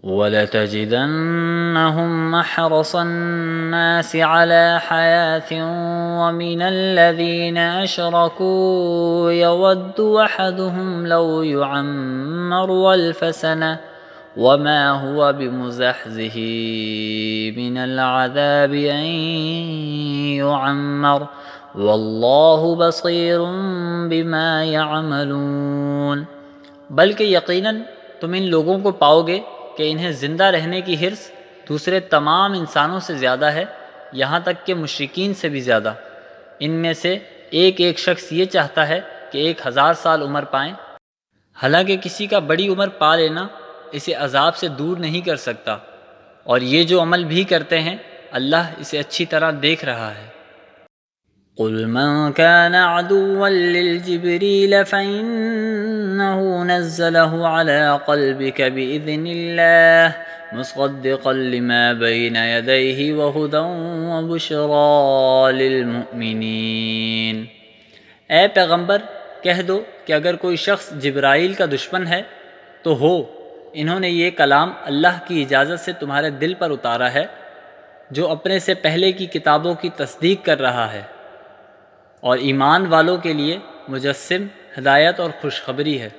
وَلَتَجِدَنَّهُمْ أَحْرَصَ النَّاسِ عَلَى حَيَاةٍ وَمِنَ الَّذِينَ أَشْرَكُوا يَوَدُّ أَحَدُهُمْ لَوْ يُعَمَّرُ أَلْفَ سَنَةٍ وَمَا هُوَ بِمُزَحْزِحِهِ مِنَ الْعَذَابِ أَن يُعَمَّرَ وَاللَّهُ بَصِيرٌ بِمَا يَعْمَلُونَ۔ بلکہ یقیناً تم ان لوگوں کو پاؤ گے کہ انہیں زندہ رہنے کی حرص دوسرے تمام انسانوں سے زیادہ ہے، یہاں تک کہ مشرکین سے بھی زیادہ۔ ان میں سے ایک ایک شخص یہ چاہتا ہے کہ 1000 سال عمر پائیں، حالانکہ کسی کا بڑی عمر پا لینا اسے عذاب سے دور نہیں کر سکتا، اور یہ جو عمل بھی کرتے ہیں اللہ اسے اچھی طرح دیکھ رہا ہے۔ قُلْ مَنْ كَانَ عَدُوًّا لِلْجِبْرِيلَ فَإِنَّهُ نَزَّلَهُ عَلَى قَلْبِكَ بِإِذْنِ اللَّهِ مُصَدِّقًا لِمَا بَيْنَ يَدَيْهِ وَهُدًى وَبُشْرَى لِلْمُؤْمِنِينَ۔ اے پیغمبر کہہ دو کہ اگر کوئی شخص جبرائیل کا دشمن ہے تو انہوں نے یہ کلام اللہ کی اجازت سے تمہارے دل پر اتارا ہے، جو اپنے سے پہلے کی کتابوں کی تصدیق کر رہا ہے، اور ایمان والوں کے لیے مجسم ہدایت اور خوشخبری ہے۔